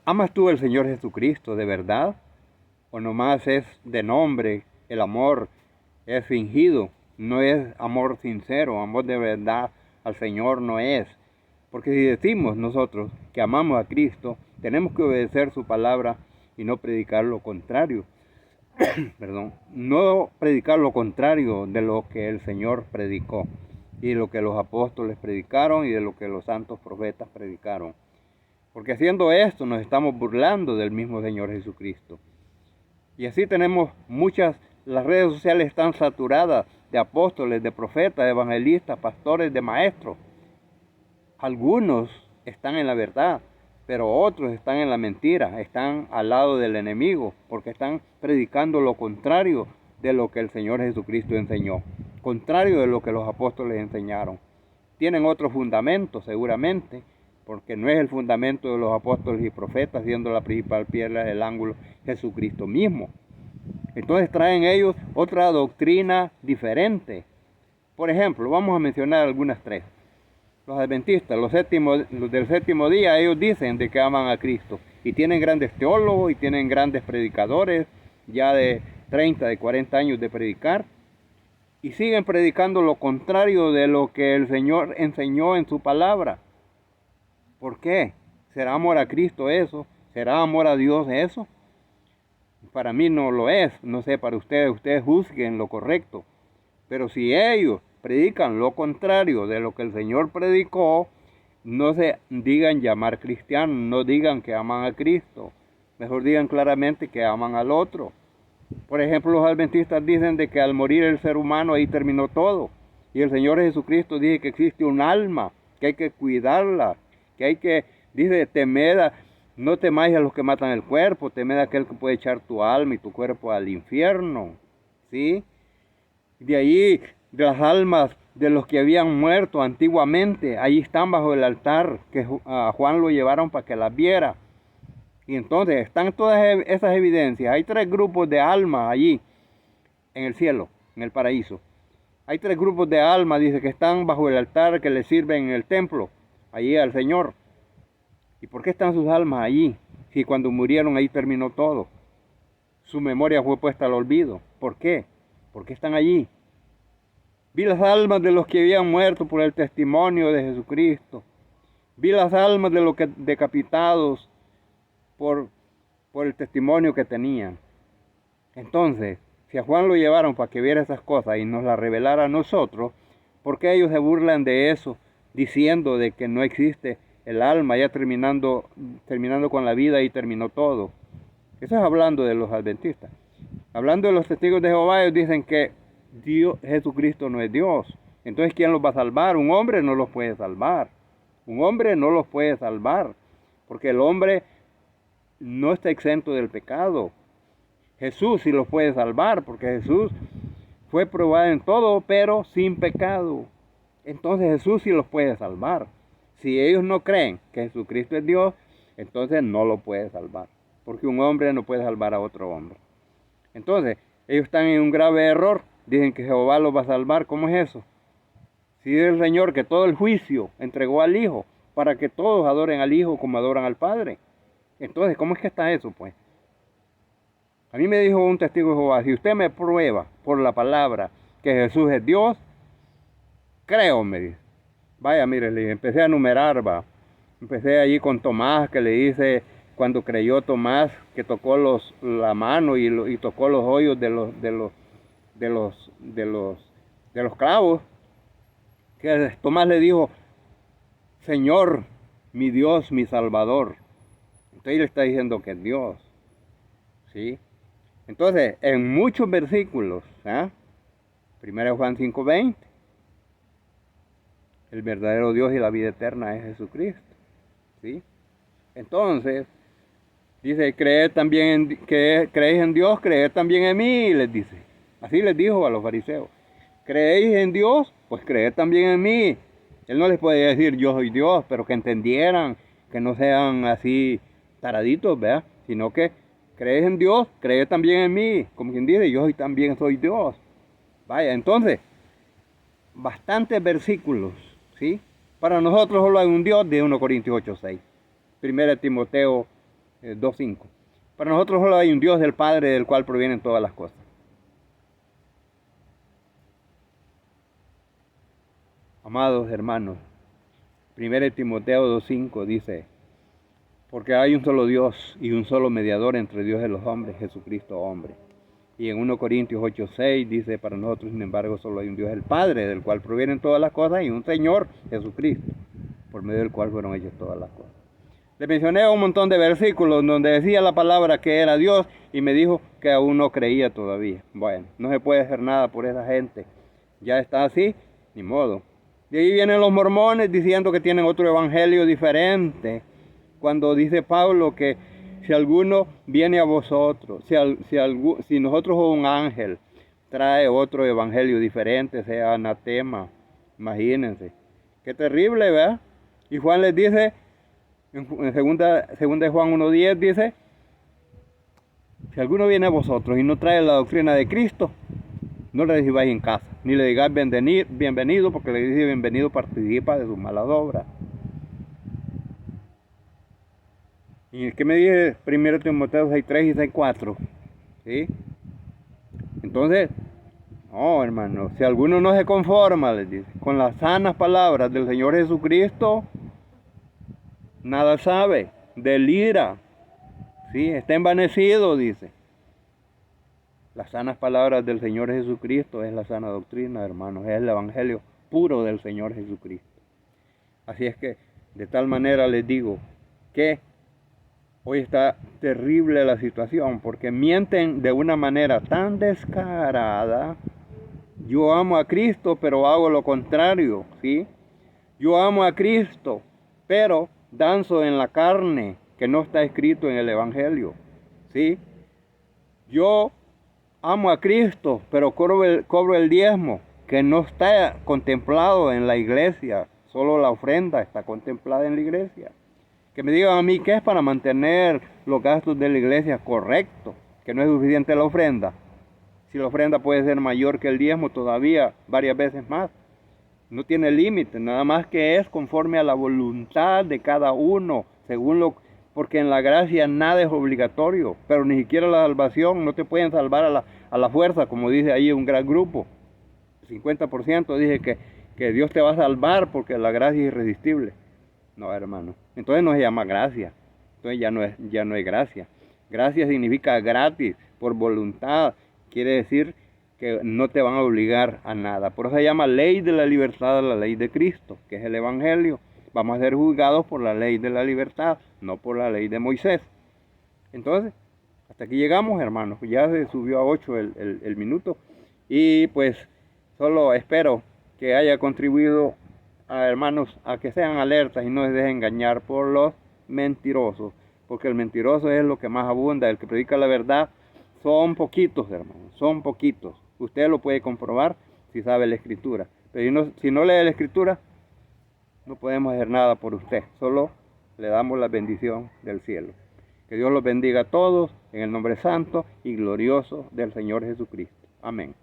¿Amas tú al Señor Jesucristo de verdad? ¿O nomás es de nombre? El amor es fingido, no es amor sincero, amor de verdad al Señor no es. Porque si decimos nosotros que amamos a Cristo, tenemos que obedecer su palabra y no predicar lo contrario. Perdón, no predicar lo contrario de lo que el Señor predicó y de lo que los apóstoles predicaron y de lo que los santos profetas predicaron. Porque haciendo esto nos estamos burlando del mismo Señor Jesucristo. Y así tenemos las redes sociales están saturadas de apóstoles, de profetas, de evangelistas, pastores, de maestros. Algunos están en la verdad, pero otros están en la mentira, están al lado del enemigo, porque están predicando lo contrario de lo que el Señor Jesucristo enseñó, contrario de lo que los apóstoles enseñaron. Tienen otro fundamento seguramente, porque no es el fundamento de los apóstoles y profetas, siendo la principal piedra del ángulo Jesucristo mismo. Entonces traen ellos otra doctrina diferente. Por ejemplo, vamos a mencionar algunas tres. Los adventistas, los del séptimo día, ellos dicen de que aman a Cristo. Y tienen grandes teólogos y tienen grandes predicadores, ya de 30, de 40 años de predicar. Y siguen predicando lo contrario de lo que el Señor enseñó en su palabra. ¿Por qué? ¿Será amor a Cristo eso? ¿Será amor a Dios eso? Para mí no lo es. No sé, para ustedes juzguen lo correcto. Pero si ellos predican lo contrario de lo que el Señor predicó, no se digan llamar cristianos, no digan que aman a Cristo. Mejor digan claramente que aman al otro. Por ejemplo, los adventistas dicen de que al morir el ser humano ahí terminó todo. Y el Señor Jesucristo dice que existe un alma, que hay que cuidarla, que hay que, dice, no temáis a los que matan el cuerpo, temed a aquel que puede echar tu alma y tu cuerpo al infierno. ¿Sí? De ahí, de las almas de los que habían muerto antiguamente, ahí están bajo el altar, que a Juan lo llevaron para que las viera. Y entonces están todas esas evidencias. Hay tres grupos de almas allí, en el cielo, en el paraíso. Hay tres grupos de almas, dice, que están bajo el altar, que le sirven en el templo, allí al Señor. ¿Y por qué están sus almas allí? Si cuando murieron ahí terminó todo. Su memoria fue puesta al olvido. ¿Por qué? ¿Por qué están allí? Vi las almas de los que habían muerto por el testimonio de Jesucristo. Vi las almas de los decapitados por el testimonio que tenían. Entonces, si a Juan lo llevaron para que viera esas cosas y nos las revelara a nosotros, ¿por qué ellos se burlan de eso, diciendo de que no existe el alma, ya terminando con la vida y terminó todo? Eso es hablando de los adventistas. Hablando de los testigos de Jehová, ellos dicen que Jesucristo no es Dios. Entonces, ¿quién los va a salvar? Un hombre no los puede salvar. Un hombre no los puede salvar, porque el hombre no está exento del pecado. Jesús sí los puede salvar, porque Jesús fue probado en todo, pero sin pecado. Entonces Jesús sí los puede salvar. Si ellos no creen que Jesucristo es Dios, entonces no lo puede salvar, porque un hombre no puede salvar a otro hombre. Entonces, ellos están en un grave error. Dicen que Jehová los va a salvar. ¿Cómo es eso? Si dice el Señor que todo el juicio entregó al Hijo, para que todos adoren al Hijo como adoran al Padre. Entonces, ¿cómo es que está eso, pues? A mí me dijo un testigo de Jehová, si usted me prueba por la palabra que Jesús es Dios, creo, me dice. Vaya, mire, le empecé a numerar, va. Empecé allí con Tomás, que le dice, cuando creyó Tomás, que tocó la mano y tocó los hoyos de los clavos, que Tomás le dijo, Señor, mi Dios, mi Salvador. Entonces le está diciendo que es Dios, ¿sí? Entonces, en muchos versículos, ¿ah? 1 Juan 5:20, el verdadero Dios y la vida eterna es Jesucristo, ¿sí? Entonces, dice, creéis en Dios, creed también en mí, les dice. Así les dijo a los fariseos. ¿Creéis en Dios? Pues creed también en mí. Él no les puede decir yo soy Dios, pero que entendieran, que no sean así taraditos, ¿verdad? Sino que creéis en Dios, creed también en mí. Como quien dice, yo también soy Dios. Vaya, entonces, bastantes versículos, ¿sí? Para nosotros solo hay un Dios de 1 Corintios 8:6. 1 Timoteo 2:5. Para nosotros solo hay un Dios, el Padre, del cual provienen todas las cosas. Amados hermanos, 1 Timoteo 2:5 dice, porque hay un solo Dios y un solo mediador entre Dios y los hombres, Jesucristo hombre. Y en 1 Corintios 8:6 dice, para nosotros, sin embargo, solo hay un Dios, el Padre, del cual provienen todas las cosas, y un Señor, Jesucristo, por medio del cual fueron hechas todas las cosas. Le mencioné un montón de versículos donde decía la palabra que era Dios y me dijo que aún no creía todavía. Bueno, no se puede hacer nada por esa gente. Ya está así, ni modo. De ahí vienen los mormones diciendo que tienen otro evangelio diferente. Cuando dice Pablo que si alguno viene a vosotros, si nosotros o un ángel trae otro evangelio diferente, sea anatema, imagínense. Qué terrible, ¿verdad? Y Juan les dice, en segunda de Juan 1:10 dice, si alguno viene a vosotros y no trae la doctrina de Cristo, no le recibáis en casa, ni le digáis bienvenido, porque le dice bienvenido participa de sus malas obras. ¿Y qué me dice 1 Timoteo 6:3 y 6:4? ¿Sí? Entonces, no, hermano, si alguno no se conforma, les dice, con las sanas palabras del Señor Jesucristo, nada sabe, delira, ¿sí? Está envanecido, dice. Las sanas palabras del Señor Jesucristo es la sana doctrina, hermanos, es el evangelio puro del Señor Jesucristo. Así es que, de tal manera les digo que hoy está terrible la situación porque mienten de una manera tan descarada. Yo amo a Cristo, pero hago lo contrario, ¿sí? Yo amo a Cristo, pero danzo en la carne, que no está escrito en el Evangelio, ¿sí? Yo amo a Cristo, pero cobro el diezmo, que no está contemplado en la iglesia, solo la ofrenda está contemplada en la iglesia. Que me digan a mí que es para mantener los gastos de la iglesia correcto, que no es suficiente la ofrenda. Si la ofrenda puede ser mayor que el diezmo todavía, varias veces más. No tiene límite, nada más que es conforme a la voluntad de cada uno, porque en la gracia nada es obligatorio, pero ni siquiera la salvación, no te pueden salvar a la fuerza, como dice ahí un gran grupo. El 50% dice que Dios te va a salvar porque la gracia es irresistible. No, hermano, entonces no se llama gracia, entonces ya no es gracia. Gracia significa gratis, por voluntad, quiere decir que no te van a obligar a nada. Por eso se llama ley de la libertad, la ley de Cristo, que es el Evangelio. Vamos a ser juzgados por la ley de la libertad, no por la ley de Moisés. Entonces, hasta aquí llegamos, hermanos. Ya se subió a 8 el minuto. Y pues solo espero que haya contribuido a hermanos a que sean alertas y no se dejen engañar por los mentirosos. Porque el mentiroso es lo que más abunda. El que predica la verdad son poquitos, hermanos, son poquitos. Usted lo puede comprobar si sabe la Escritura. Pero si no lee la Escritura, no podemos hacer nada por usted. Solo le damos la bendición del cielo. Que Dios los bendiga a todos en el nombre santo y glorioso del Señor Jesucristo. Amén.